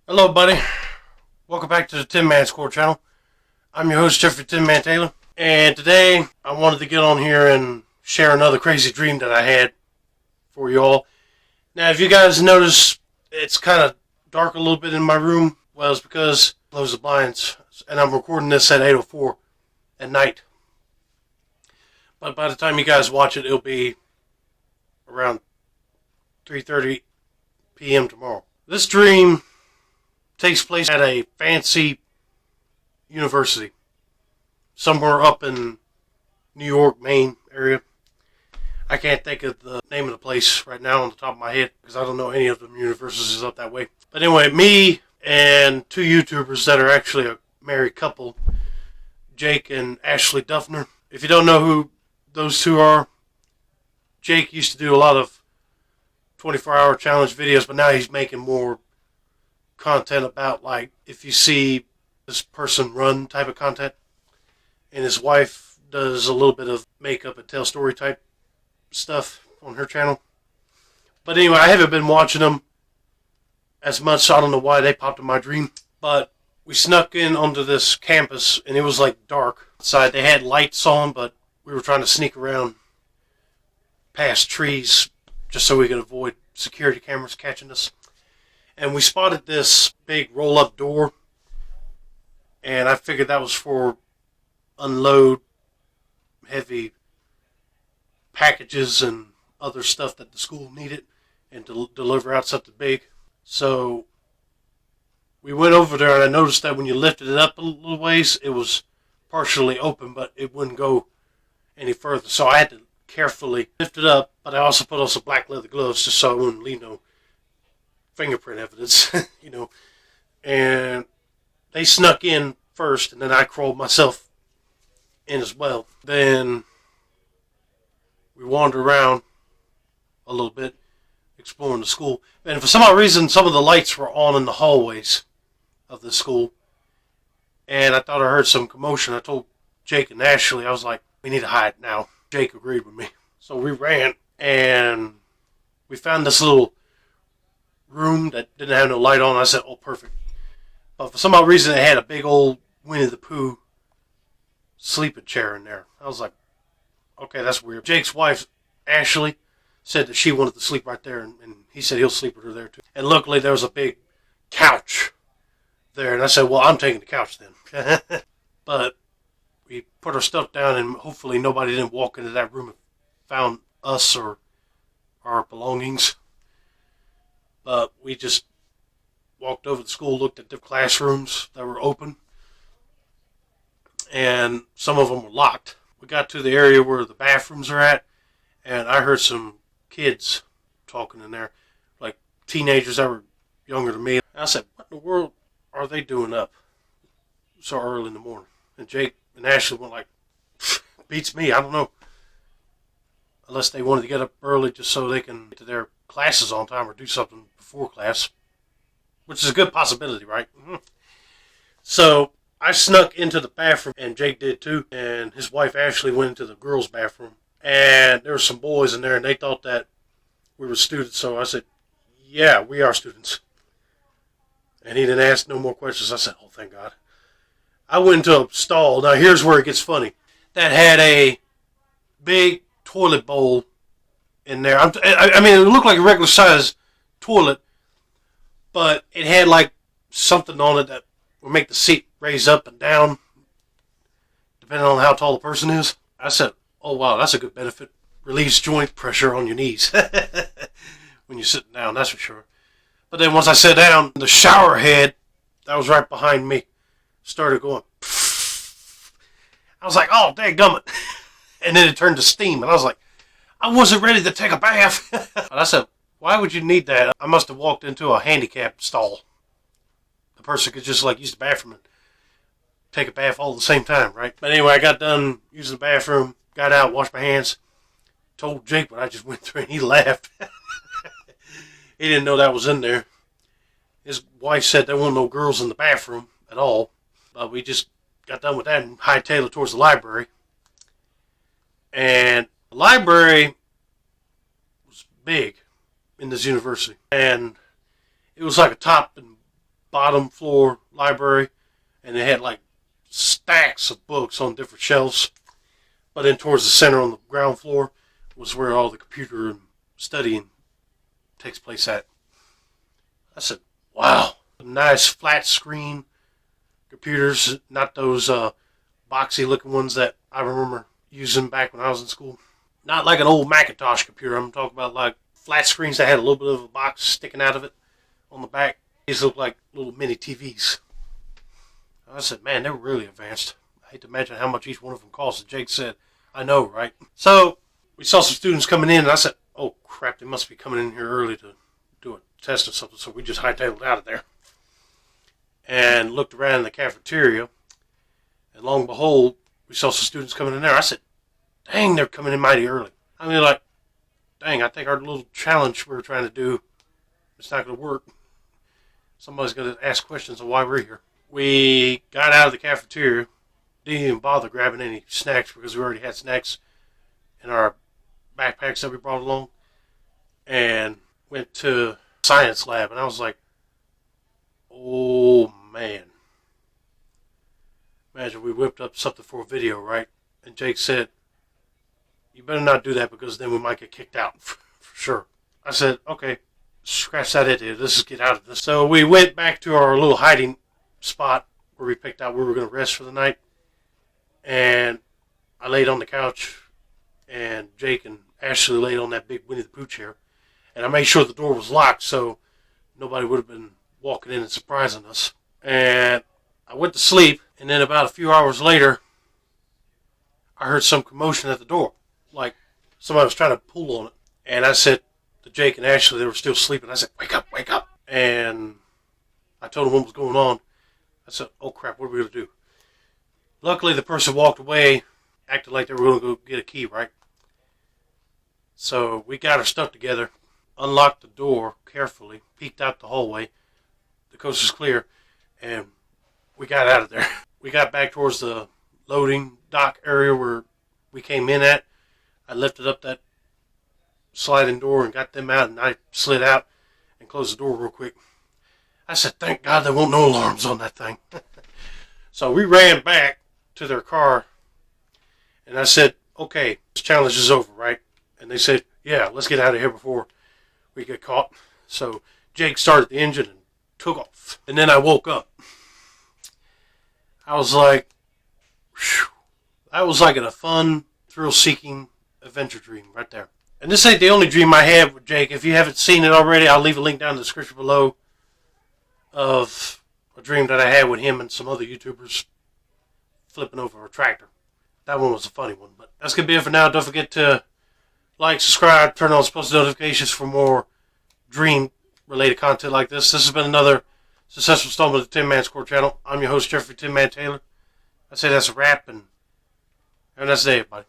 Hello, buddy. Welcome back to the Tinmans Core channel. I'm your host, Jeffrey Tinman Taylor, and today I wanted to get on here and share another crazy dream that I had for you all. Now, if you guys notice, it's kind of dark a little bit in my room. Well, it's because I closed the blinds, and I'm recording this at 8:04 at night. But by the time you guys watch it, it'll be around 3:30 p.m. tomorrow. This dream takes place at a fancy university somewhere up in New York, Maine area. I can't think of the name of the place right now on the top of my head because I don't know any of them universities up that way. But anyway, me and two YouTubers that are actually a married couple, Jake and Ashley Duffner. If you don't know who those two are, Jake used to do a lot of 24-hour challenge videos, but now he's making more content about, like, if you see this person run type of content. And his wife does a little bit of makeup and tell story type stuff on her channel. But anyway, I haven't been watching them as much, so I don't know why they popped in my dream. But we snuck in onto this campus, and it was like dark outside. They had lights on, but we were trying to sneak around past trees just so we could avoid security cameras catching us. And we spotted this big roll-up door, and I figured that was for unload heavy packages and other stuff that the school needed and to deliver out something big. So we went over there, and I noticed that when you lifted it up a little ways, it was partially open, but it wouldn't go any further. So I had to carefully lift it up, but I also put on some black leather gloves just so I wouldn't leave no fingerprint evidence, and they snuck in first, and then I crawled myself in as well. Then we wandered around a little bit, exploring the school, and for some odd reason, some of the lights were on in the hallways of the school, and I thought I heard some commotion. I told Jake and Ashley, I was like, we need to hide now. Jake agreed with me, so we ran, and we found this little room that didn't have no light on. I said, oh, perfect. But for some odd reason, it had a big old Winnie the Pooh sleeping chair in there. I was like, okay, that's weird. Jake's wife, Ashley, said that she wanted to sleep right there, and he said he'll sleep with her there too. And luckily, there was a big couch there, and I said, well, I'm taking the couch then. But we put our stuff down, and hopefully nobody didn't walk into that room and found us or our belongings. But we just walked over to the school, looked at the classrooms that were open, and some of them were locked. We got to the area where the bathrooms are at, and I heard some kids talking in there, like teenagers that were younger than me. And I said, what in the world are they doing up so early in the morning? And Jake and Ashley went like, beats me, I don't know. Unless they wanted to get up early just so they can get to their classes on time or do something before class, which is a good possibility, right? Mm-hmm. So I snuck into the bathroom, and Jake did too, and his wife Ashley went into the girls' bathroom, and there were some boys in there, and they thought that we were students, so I said, yeah, we are students. And he didn't ask no more questions. I said, oh, thank God. I went into a stall. Now here's where it gets funny. That had a big toilet bowl in there. I mean, it looked like a regular size toilet, but it had like something on it that would make the seat raise up and down depending on how tall the person is. I said, oh wow, that's a good benefit. Relieves joint pressure on your knees when you're sitting down, that's for sure. But then once I sat down, the shower head that was right behind me started going. I was like, oh, dadgummit. And then it turned to steam, and I was like, I wasn't ready to take a bath. But I said, why would you need that? I must have walked into a handicapped stall. The person could just like use the bathroom and take a bath all at the same time, right? But anyway, I got done using the bathroom, got out, washed my hands, told Jake what I just went through, and he laughed. He didn't know that was in there. His wife said there weren't no girls in the bathroom at all. But we just got done with that and hightailed it towards the library. And the library was big in this university. And it was like a top and bottom floor library, and it had like stacks of books on different shelves. But then towards the center on the ground floor was where all the computer and studying takes place at. I said, wow. Nice flat screen computers, not those boxy looking ones that I remember using back when I was in school. Not like an old Macintosh computer. I'm talking about like flat screens that had a little bit of a box sticking out of it on the back. These look like little mini TVs. I said, man, they were really advanced. I hate to imagine how much each one of them cost. And Jake said, I know, right? So we saw some students coming in, and I said, oh, crap, they must be coming in here early to do a test or something. So we just hightailed out of there and looked around in the cafeteria. And lo and behold, we saw some students coming in there. I said, dang, they're coming in mighty early. I mean, like, dang, I think our little challenge we were trying to do, it's not going to work. Somebody's going to ask questions of why we're here. We got out of the cafeteria, didn't even bother grabbing any snacks because we already had snacks in our backpacks that we brought along, and went to science lab. And I was like, oh, man. Imagine we whipped up something for a video, right? And Jake said, you better not do that because then we might get kicked out for sure. I said, okay, scratch that idea. Let's just get out of this. So we went back to our little hiding spot where we picked out where we were going to rest for the night. And I laid on the couch, and Jake and Ashley laid on that big Winnie the Pooh chair. And I made sure the door was locked so nobody would have been walking in and surprising us. And I went to sleep, and then about a few hours later, I heard some commotion at the door. Like somebody was trying to pull on it. And I said to Jake and Ashley, they were still sleeping, I said, wake up, wake up. And I told them what was going on. I said, oh crap, what are we going to do? Luckily, the person walked away, acted like they were going to go get a key, right? So we got our stuff together, unlocked the door carefully, peeked out the hallway. The coast was clear, and we got out of there. We got back towards the loading dock area where we came in at. I lifted up that sliding door and got them out, and I slid out and closed the door real quick. I said, thank God there won't no alarms on that thing. So we ran back to their car, and I said, okay, this challenge is over, right? And they said, yeah, let's get out of here before we get caught. So Jake started the engine and took off. And then I woke up. I was like, whew. That was like a fun, thrill-seeking adventure dream right there. And this ain't the only dream I had with Jake. If you haven't seen it already, I'll leave a link down in the description below of a dream that I had with him and some other YouTubers flipping over a tractor. That one was a funny one. But that's going to be it for now. Don't forget to like, subscribe, turn on post notifications for more dream-related content like this. This has been another successful installment of the Tinmans Core channel. I'm your host, Jeffrey Tinman Taylor. I say that's a wrap, and have a nice day, everybody.